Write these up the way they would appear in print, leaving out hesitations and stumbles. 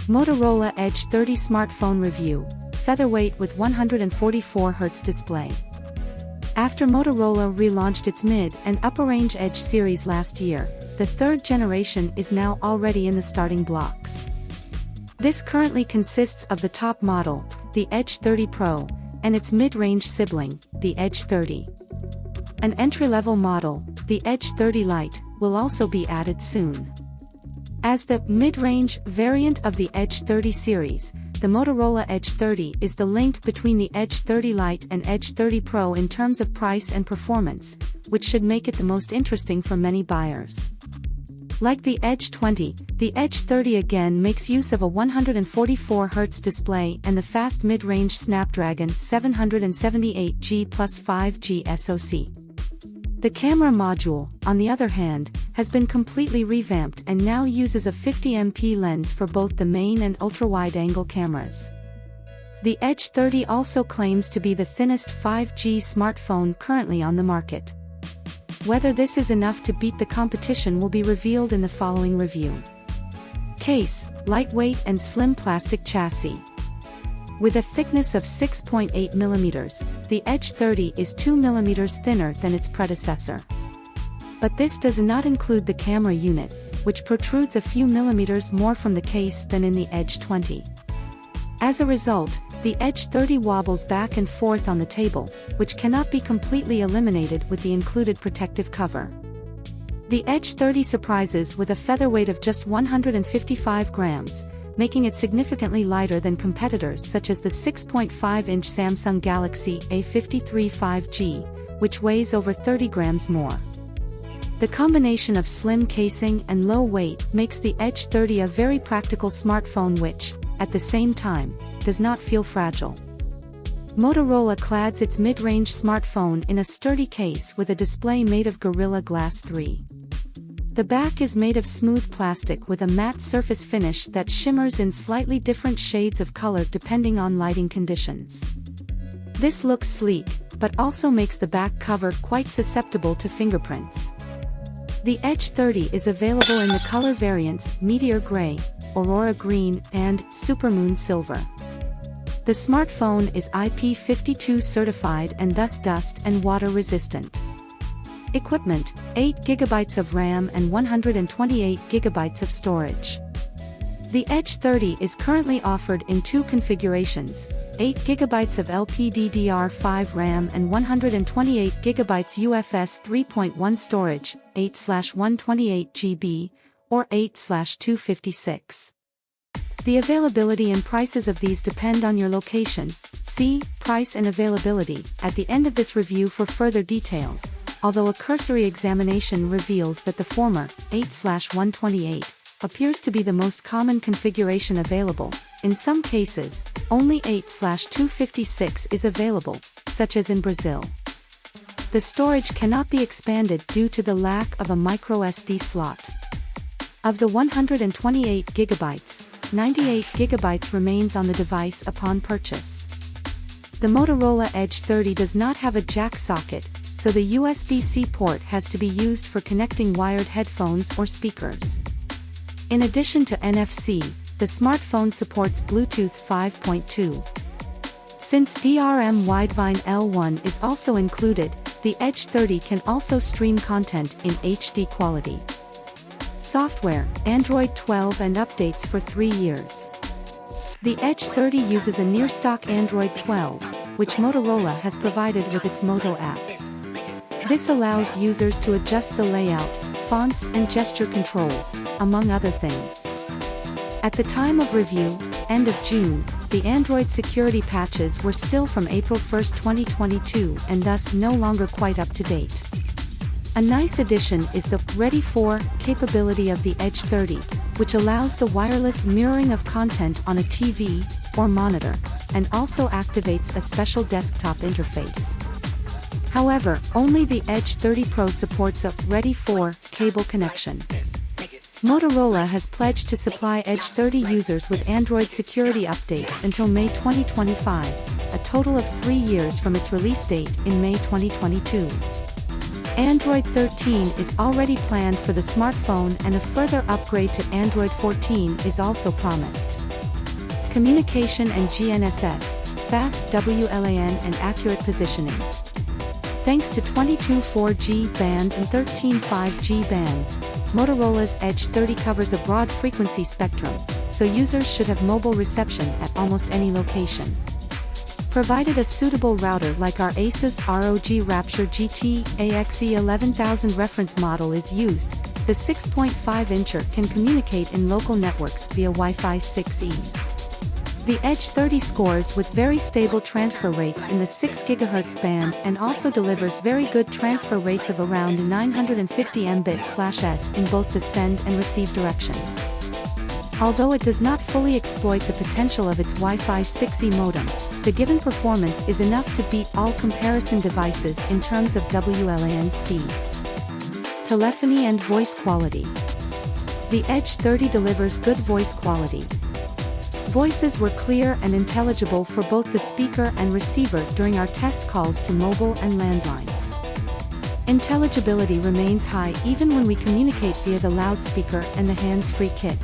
Motorola Edge 30 Smartphone Review, Featherweight with 144Hz display. After Motorola relaunched its mid- and upper-range Edge series last year, the third generation is now already in the starting blocks. This currently consists of the top model, the Edge 30 Pro, and its mid-range sibling, the Edge 30. An entry-level model, the Edge 30 Lite, will also be added soon. As the mid-range variant of the Edge 30 series, the Motorola Edge 30 is the link between the Edge 30 Lite and Edge 30 Pro in terms of price and performance, which should make it the most interesting for many buyers. Like the Edge 20, the Edge 30 again makes use of a 144Hz display and the fast mid-range Snapdragon 778G plus 5G SoC. The camera module, on the other hand, has been completely revamped and now uses a 50MP lens for both the main and ultra-wide-angle cameras. The Edge 30 also claims to be the thinnest 5G smartphone currently on the market. Whether this is enough to beat the competition will be revealed in the following review. Case: lightweight and slim plastic chassis. With a thickness of 6.8 mm, the Edge 30 is 2 mm thinner than its predecessor. But this does not include the camera unit, which protrudes a few millimeters more from the case than in the Edge 20. As a result, the Edge 30 wobbles back and forth on the table, which cannot be completely eliminated with the included protective cover. The Edge 30 surprises with a featherweight of just 155 grams, making it significantly lighter than competitors such as the 6.5-inch Samsung Galaxy A53 5G, which weighs over 30 grams more. The combination of slim casing and low weight makes the Edge 30 a very practical smartphone which, at the same time, does not feel fragile. Motorola clads its mid-range smartphone in a sturdy case with a display made of Gorilla Glass 3. The back is made of smooth plastic with a matte surface finish that shimmers in slightly different shades of color depending on lighting conditions. This looks sleek, but also makes the back cover quite susceptible to fingerprints. The Edge 30 is available in the color variants Meteor Gray, Aurora Green, and Supermoon Silver. The smartphone is IP52 certified and thus dust and water resistant. Equipment: 8 GB of RAM and 128 GB of storage. The Edge 30 is currently offered in two configurations, 8 GB of LPDDR5 RAM and 128 GB UFS 3.1 storage, 8/128 GB, or 8/256. The availability and prices of these depend on your location. See Price and Availability at the end of this review for further details, although a cursory examination reveals that the former, 8/128, appears to be the most common configuration available. In some cases, only 8/256 is available, such as in Brazil. The storage cannot be expanded due to the lack of a microSD slot. Of the 128 GB, 98 GB remains on the device upon purchase. The Motorola Edge 30 does not have a jack socket, so the USB-C port has to be used for connecting wired headphones or speakers. In addition to NFC, the smartphone supports Bluetooth 5.2. Since DRM Widevine L1 is also included, the Edge 30 can also stream content in HD quality. Software: Android 12 and updates for 3 years. The Edge 30 uses a near-stock Android 12, which Motorola has provided with its Moto app. This allows users to adjust the layout, fonts and gesture controls, among other things. At the time of review, end of June, the Android security patches were still from April 1, 2022 and thus no longer quite up to date. A nice addition is the Ready For capability of the Edge 30, which allows the wireless mirroring of content on a TV or monitor, and also activates a special desktop interface. However, only the Edge 30 Pro supports a Ready For cable connection. Motorola has pledged to supply Edge 30 users with Android security updates until May 2025, a total of 3 years from its release date in May 2022. Android 13 is already planned for the smartphone and a further upgrade to Android 14 is also promised. Communication and GNSS, fast WLAN and accurate positioning. Thanks to 22 4G bands and 13 5G bands, Motorola's Edge 30 covers a broad frequency spectrum, so users should have mobile reception at almost any location. Provided a suitable router like our Asus ROG Rapture GT AXE 11000 reference model is used, the 6.5-incher can communicate in local networks via Wi-Fi 6E. The Edge 30 scores with very stable transfer rates in the 6 GHz band and also delivers very good transfer rates of around 950 Mbit/s in both the send and receive directions. Although it does not fully exploit the potential of its Wi-Fi 6E modem, the given performance is enough to beat all comparison devices in terms of WLAN speed. Telephony and voice quality. The Edge 30 delivers good voice quality. Voices were clear and intelligible for both the speaker and receiver during our test calls to mobile and landlines. Intelligibility remains high even when we communicate via the loudspeaker and the hands-free kit.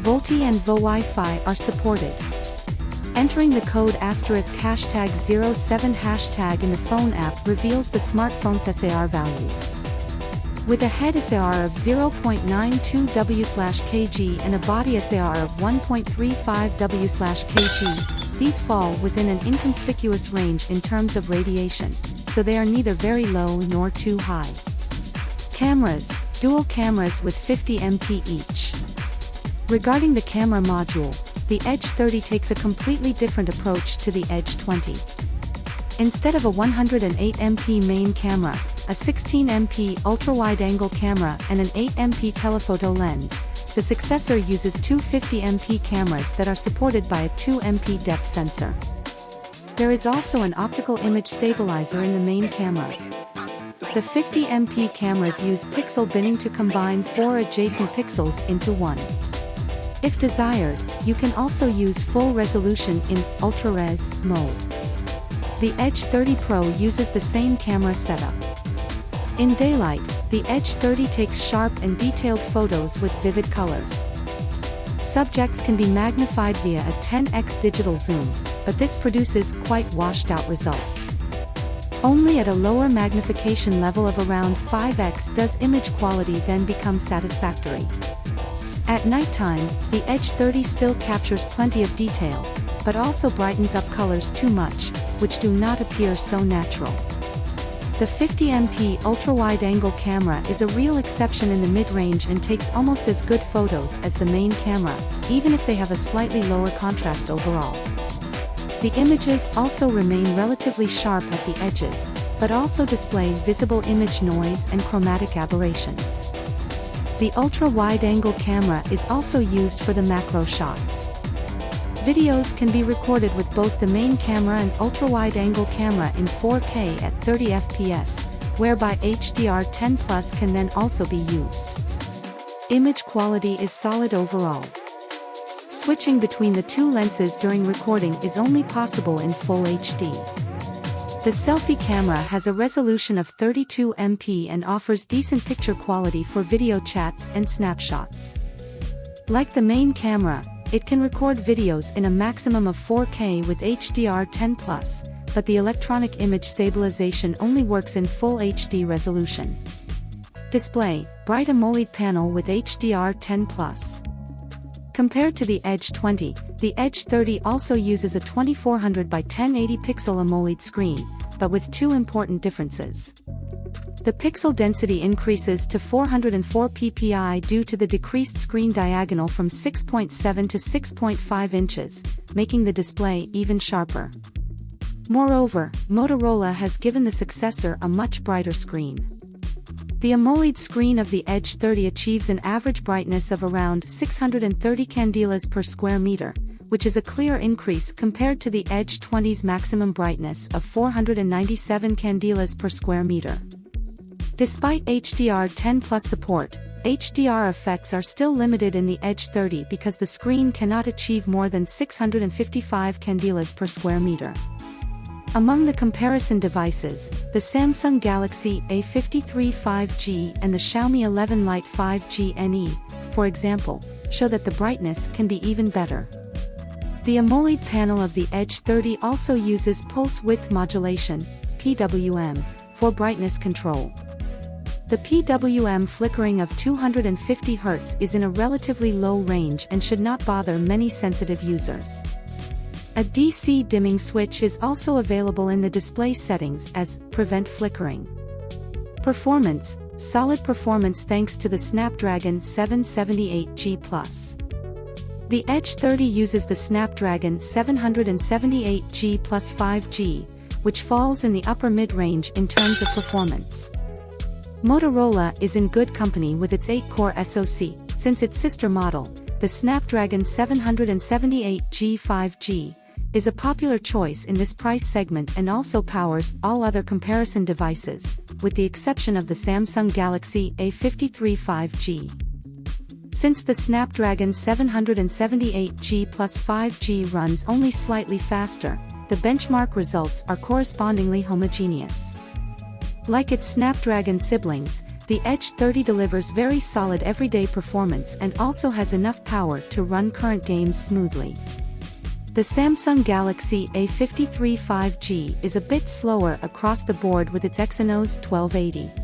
VoLTE and VoWi-Fi are supported. Entering the code *#07# in the phone app reveals the smartphone's SAR values. With a head SAR of 0.92W/kg and a body SAR of 1.35W/kg, these fall within an inconspicuous range in terms of radiation, so they are neither very low nor too high. Cameras, dual cameras with 50 MP each. Regarding the camera module, the Edge 30 takes a completely different approach to the Edge 20. Instead of a 108 MP main camera, a 16 MP ultra-wide-angle camera and an 8 MP telephoto lens, the successor uses two 50 MP cameras that are supported by a 2 MP depth sensor. There is also an optical image stabilizer in the main camera. The 50 MP cameras use pixel binning to combine 4 adjacent pixels into one. If desired, you can also use full resolution in ultra-res mode. The Edge 30 Pro uses the same camera setup. In daylight, the Edge 30 takes sharp and detailed photos with vivid colors. Subjects can be magnified via a 10x digital zoom, but this produces quite washed-out results. Only at a lower magnification level of around 5x does image quality then become satisfactory. At nighttime, the Edge 30 still captures plenty of detail, but also brightens up colors too much, which do not appear so natural. The 50 MP ultra-wide-angle camera is a real exception in the mid-range and takes almost as good photos as the main camera, even if they have a slightly lower contrast overall. The images also remain relatively sharp at the edges, but also display visible image noise and chromatic aberrations. The ultra-wide-angle camera is also used for the macro shots. Videos can be recorded with both the main camera and ultra-wide-angle camera in 4K at 30 FPS, whereby HDR10+ can then also be used. Image quality is solid overall. Switching between the two lenses during recording is only possible in Full HD. The selfie camera has a resolution of 32 MP and offers decent picture quality for video chats and snapshots. Like the main camera, it can record videos in a maximum of 4K with HDR10+, but the electronic image stabilization only works in Full HD resolution. Display: bright AMOLED panel with HDR10+. Compared to the Edge 20, the Edge 30 also uses a 2400 by 1080 pixel AMOLED screen, but with two important differences. The pixel density increases to 404 ppi due to the decreased screen diagonal from 6.7 to 6.5 inches, making the display even sharper. Moreover, Motorola has given the successor a much brighter screen. The AMOLED screen of the Edge 30 achieves an average brightness of around 630 candelas per square meter, which is a clear increase compared to the Edge 20's maximum brightness of 497 candelas per square meter. Despite HDR10+ support, HDR effects are still limited in the Edge 30 because the screen cannot achieve more than 655 candelas per square meter. Among the comparison devices, the Samsung Galaxy A53 5G and the Xiaomi 11 Lite 5G NE, for example, show that the brightness can be even better. The AMOLED panel of the Edge 30 also uses pulse width modulation, PWM, for brightness control. The PWM flickering of 250 Hz is in a relatively low range and should not bother many sensitive users. A DC dimming switch is also available in the display settings as prevent flickering. Performance: solid performance thanks to the Snapdragon 778G+. The Edge 30 uses the Snapdragon 778G plus 5G, which falls in the upper mid-range in terms of performance. Motorola is in good company with its 8-core SoC, since its sister model, the Snapdragon 778G 5G, is a popular choice in this price segment and also powers all other comparison devices, with the exception of the Samsung Galaxy A53 5G. Since the Snapdragon 778G plus 5G runs only slightly faster, the benchmark results are correspondingly homogeneous. Like its Snapdragon siblings, the Edge 30 delivers very solid everyday performance and also has enough power to run current games smoothly. The Samsung Galaxy A53 5G is a bit slower across the board with its Exynos 1280.